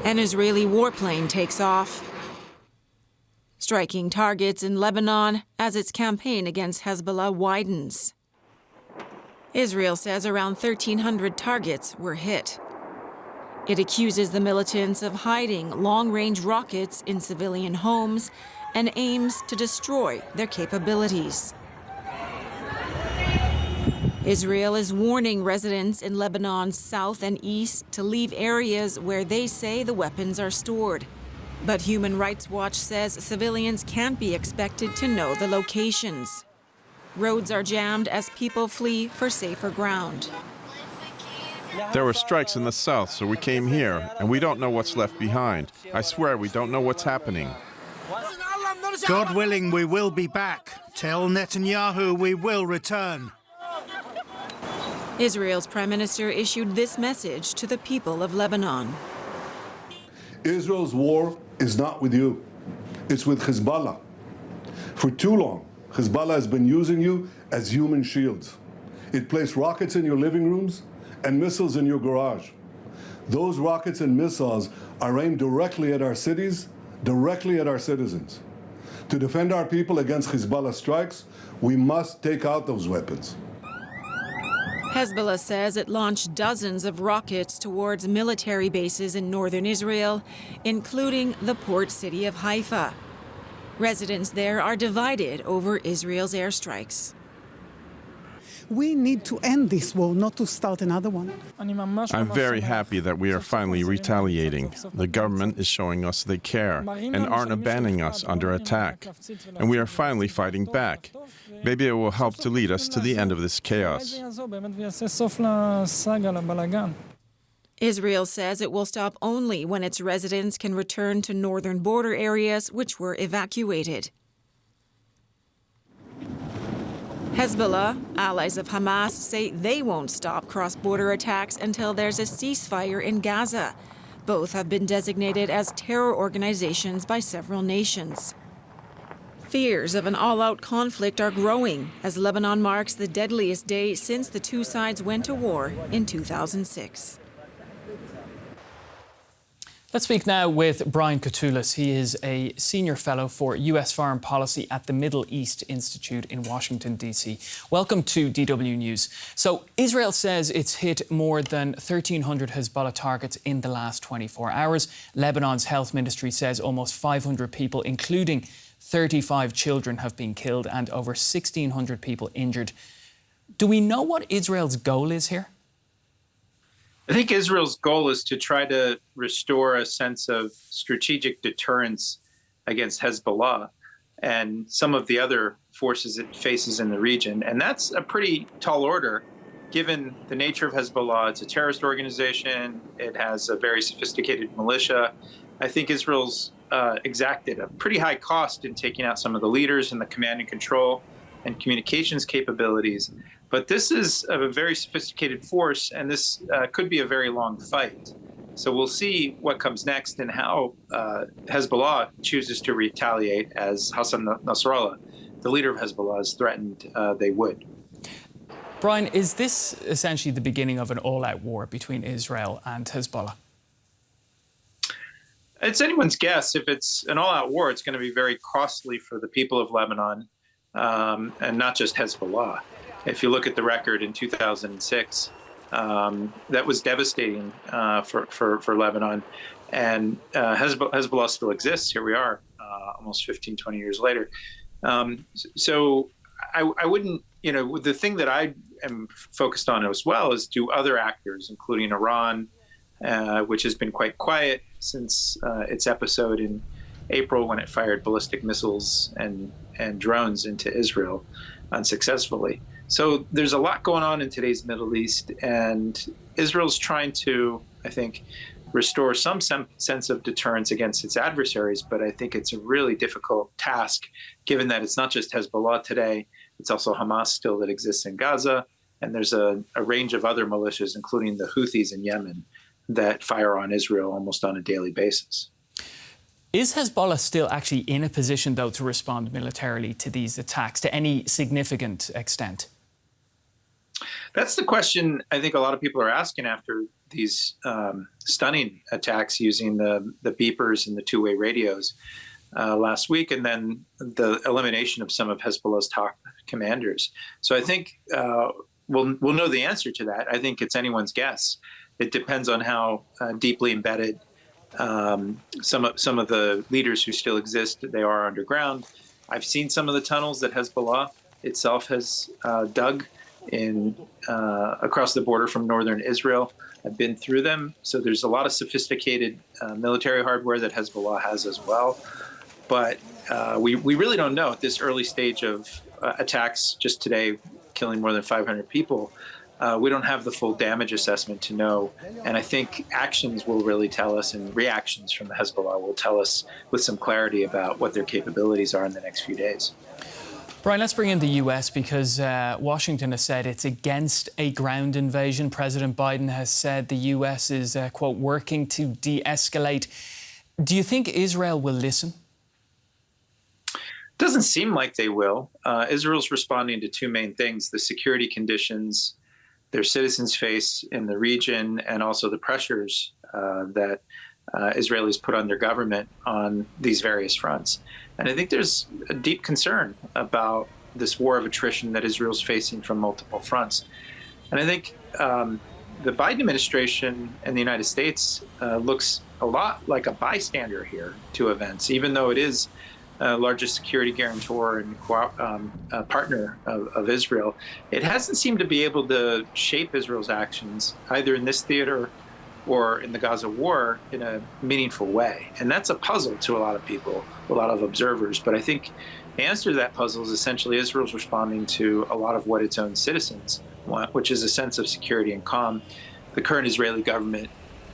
An Israeli warplane takes off, striking targets in Lebanon as its campaign against Hezbollah widens. Israel says around 1,300 targets were hit. It accuses the militants of hiding long-range rockets in civilian homes and aims to destroy their capabilities. Israel is warning residents in Lebanon's south and east to leave areas where they say the weapons are stored. But Human Rights Watch says civilians can't be expected to know the locations. Roads are jammed as people flee for safer ground. There were strikes in the south, so we came here, and we don't know what's left behind. I swear we don't know what's happening. God willing, we will be back. Tell Netanyahu we will return. Israel's prime minister issued this message to the people of Lebanon. Israel's war is not with you. It's with Hezbollah. For too long, Hezbollah has been using you as human shields. It placed rockets in your living rooms and missiles in your garage. Those rockets and missiles are aimed directly at our cities, directly at our citizens. To defend our people against Hezbollah strikes, we must take out those weapons. Hezbollah says it launched dozens of rockets towards military bases in northern Israel, including the port city of Haifa. Residents there are divided over Israel's airstrikes. We need to end this war, not to start another one. I'm very happy that we are finally retaliating. The government is showing us they care and aren't abandoning us under attack. And we are finally fighting back. Maybe it will help to lead us to the end of this chaos. Israel says it will stop only when its residents can return to northern border areas which were evacuated. Hezbollah, allies of Hamas, say they won't stop cross-border attacks until there's a ceasefire in Gaza. Both have been designated as terror organizations by several nations. Fears of an all-out conflict are growing as Lebanon marks the deadliest day since the two sides went to war in 2006. Let's speak now with Brian Katulis. He is a senior fellow for U.S. foreign policy at the Middle East Institute in Washington, D.C. Welcome to DW News. So Israel says it's hit more than 1,300 Hezbollah targets in the last 24 hours. Lebanon's health ministry says almost 500 people, including 35 children, have been killed and over 1,600 people injured. Do we know what Israel's goal is here? I think Israel's goal is to try to restore a sense of strategic deterrence against Hezbollah and some of the other forces it faces in the region. And that's a pretty tall order, given the nature of Hezbollah. It's a terrorist organization. It has a very sophisticated militia. I think Israel's exacted a pretty high cost in taking out some of the leaders and the command and control and communications capabilities. But this is a very sophisticated force, and this could be a very long fight. So we'll see what comes next and how Hezbollah chooses to retaliate, as Hassan Nasrallah, the leader of Hezbollah, has threatened they would. Brian, is this essentially the beginning of an all-out war between Israel and Hezbollah? It's anyone's guess. If it's an all-out war, it's going to be very costly for the people of Lebanon, and not just Hezbollah. If you look at the record in 2006, that was devastating for Lebanon. And Hezbollah still exists. Here we are, almost 15, 20 years later. So I wouldn't, the thing that I am focused on as well is do other actors, including Iran, which has been quite quiet since its episode in April when it fired ballistic missiles and drones into Israel unsuccessfully. So there's a lot going on in today's Middle East, and Israel's trying to, I think, restore some sense of deterrence against its adversaries, but I think it's a really difficult task, given that it's not just Hezbollah today, it's also Hamas still that exists in Gaza, and there's a range of other militias, including the Houthis in Yemen, that fire on Israel almost on a daily basis. Is Hezbollah still actually in a position, though, to respond militarily to these attacks to any significant extent? That's the question I think a lot of people are asking after stunning attacks using the beepers and the two-way radios last week, and then the elimination of some of Hezbollah's top commanders. So I think we'll know the answer to that. I think it's anyone's guess. It depends on how deeply embedded some of the leaders who still exist, they are underground. I've seen some of the tunnels that Hezbollah itself has dug across the border from northern Israel. I've been through them. So there's a lot of sophisticated military hardware that Hezbollah has as well. But we really don't know at this early stage of attacks, just today killing more than 500 people. We don't have the full damage assessment to know. And I think actions will really tell us, and reactions from the Hezbollah will tell us with some clarity about what their capabilities are in the next few days. Brian, let's bring in the US because Washington has said it's against a ground invasion. President Biden has said the US is, quote, working to de-escalate. Do you think Israel will listen? Doesn't seem like they will. Israel's responding to two main things: the security conditions their citizens face in the region, and also the pressures that Israelis put on their government on these various fronts. And I think there's a deep concern about this war of attrition that Israel's facing from multiple fronts. And I think the Biden administration and the United States looks a lot like a bystander here to events, even though it is largest security guarantor and partner of Israel. It hasn't seemed to be able to shape Israel's actions either in this theater or in the Gaza war in a meaningful way. And that's a puzzle to a lot of people, a lot of observers. But I think the answer to that puzzle is essentially Israel's responding to a lot of what its own citizens want, which is a sense of security and calm. The current Israeli government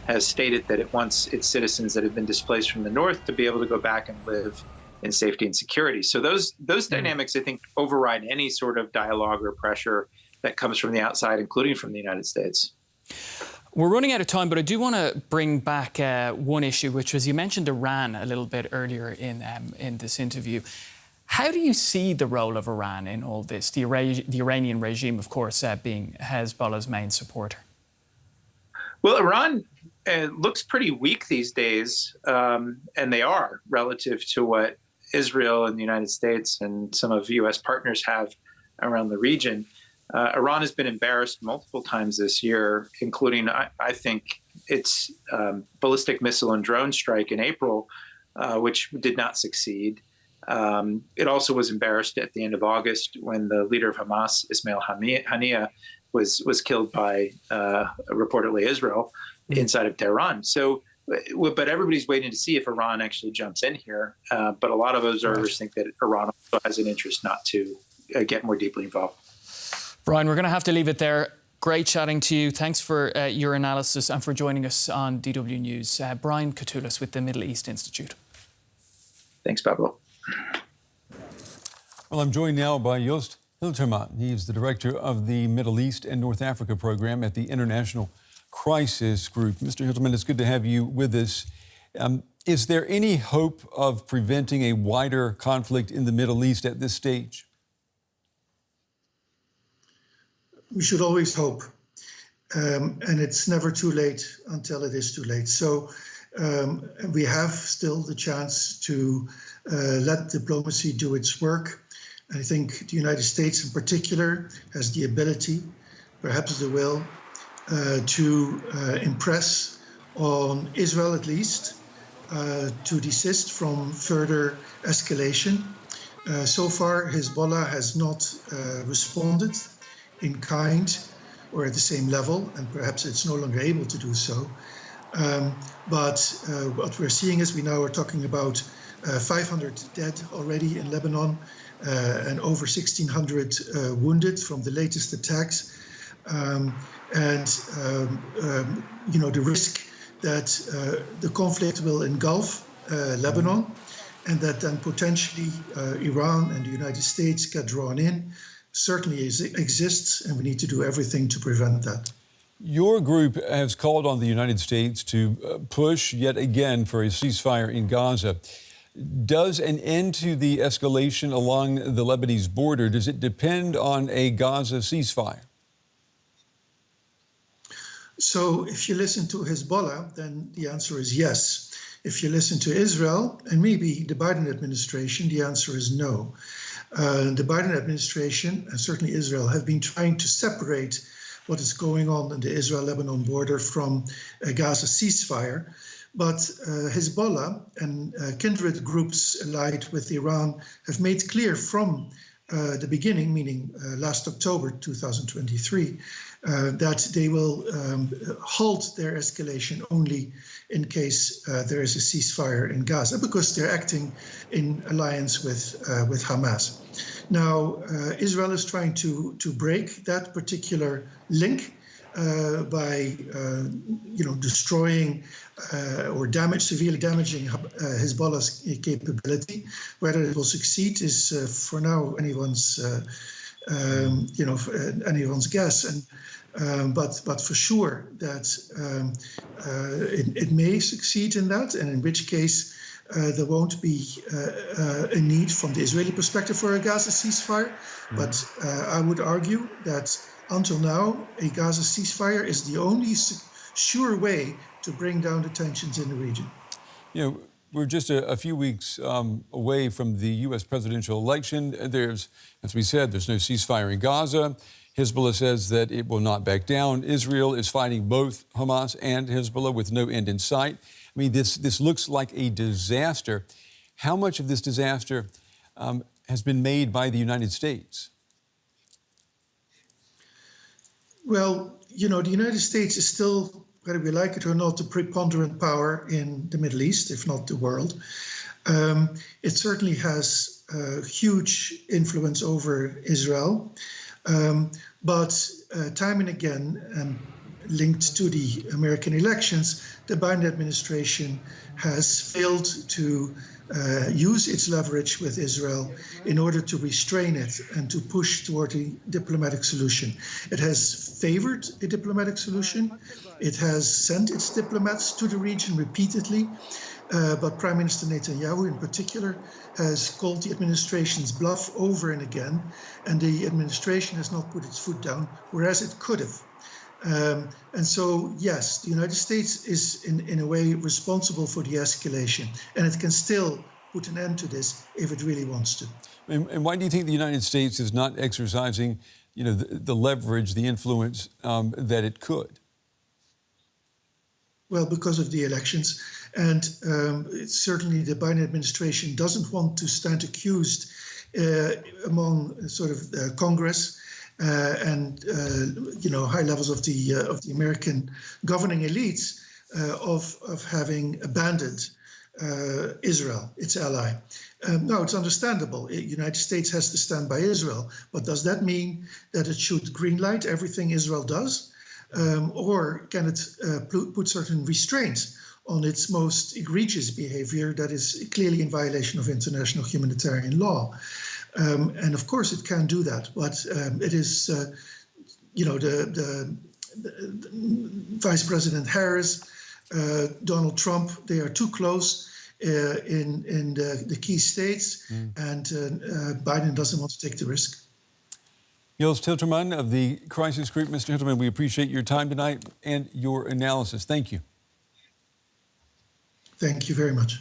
has stated that it wants its citizens that have been displaced from the north to be able to go back and live in safety and security. So those dynamics, I think, override any sort of dialogue or pressure that comes from the outside, including from the United States. We're running out of time, but I do want to bring back one issue, which was you mentioned Iran a little bit earlier in this interview. How do you see the role of Iran in all this? The Iranian regime, of course, being Hezbollah's main supporter. Well, Iran looks pretty weak these days, and they are relative to what Israel and the United States and some of U.S. partners have around the region. Iran has been embarrassed multiple times this year, including, I think, its ballistic missile and drone strike in April, which did not succeed. It also was embarrassed at the end of August when the leader of Hamas, Ismail Haniyeh, was killed by reportedly Israel inside of Tehran. So, but everybody's waiting to see if Iran actually jumps in here. But a lot of observers think that Iran also has an interest not to get more deeply involved. Brian, we're going to have to leave it there. Great chatting to you. Thanks for your analysis and for joining us on DW News. Brian Katulis with the Middle East Institute. Thanks, Pablo. Well, I'm joined now by Joost Hiltermann. He's the director of the Middle East and North Africa program at the International Crisis Group. Mr. Hiltermann, it's good to have you with us. Is there any hope of preventing a wider conflict in the Middle East at this stage? We should always hope, and it's never too late until it is too late. So we have still the chance to let diplomacy do its work. I think the United States in particular has the ability, perhaps the will, to impress on Israel at least, to desist from further escalation. So far, Hezbollah has not responded in kind or at the same level, and perhaps it's no longer able to do so. But what we're seeing is we now are talking about 500 dead already in Lebanon and over 1,600 wounded from the latest attacks. The risk that the conflict will engulf Lebanon and that then potentially Iran and the United States get drawn in certainly exists, and we need to do everything to prevent that. Your group has called on the United States to push yet again for a ceasefire in Gaza. Does an end to the escalation along the Lebanese border, does it depend on a Gaza ceasefire? So if you listen to Hezbollah, then the answer is yes. If you listen to Israel and maybe the Biden administration, the answer is no. The Biden administration, and certainly Israel, have been trying to separate what is going on in the Israel-Lebanon border from a Gaza ceasefire. But Hezbollah and kindred groups allied with Iran have made clear from the beginning, meaning last October 2023, that they will halt their escalation only in case there is a ceasefire in Gaza, because they're acting in alliance with Hamas. Now, Israel is trying to break that particular link by destroying or severely damaging Hezbollah's capability. Whether it will succeed is for now anyone's guess. But for sure that it may succeed in that, and in which case there won't be a need from the Israeli perspective for a Gaza ceasefire. But I would argue that until now, a Gaza ceasefire is the only sure way to bring down the tensions in the region. We're just a few weeks away from the U.S. presidential election. There's, as we said, there's no ceasefire in Gaza. Hezbollah says that it will not back down. Israel is fighting both Hamas and Hezbollah with no end in sight. I mean, this looks like a disaster. How much of this disaster has been made by the United States? Well, the United States is still, whether we like it or not, the preponderant power in the Middle East, if not the world. It certainly has huge influence over Israel. But time and again, linked to the American elections, the Biden administration has failed to use its leverage with Israel in order to restrain it and to push toward a diplomatic solution. It has favored a diplomatic solution. It has sent its diplomats to the region repeatedly. But Prime Minister Netanyahu in particular has called the administration's bluff over and again, and the administration has not put its foot down, whereas it could have. And so, yes, the United States is in a way responsible for the escalation, and it can still put an end to this if it really wants to. And why do you think the United States is not exercising, the leverage, the influence that it could? Well, because of the elections. And certainly the Biden administration doesn't want to stand accused among Congress and high levels of the American governing elites of having abandoned Israel, its ally. No, it's understandable. The United States has to stand by Israel, but does that mean that it should greenlight everything Israel does? Or can it put certain restraints on its most egregious behavior that is clearly in violation of international humanitarian law? And of course it can do that, but it is, the Vice President Harris, Donald Trump, they are too close in the key states, and Biden doesn't want to take the risk. Joost Hiltermann of the Crisis Group. Mr. Hiltermann, we appreciate your time tonight and your analysis. Thank you. Thank you very much.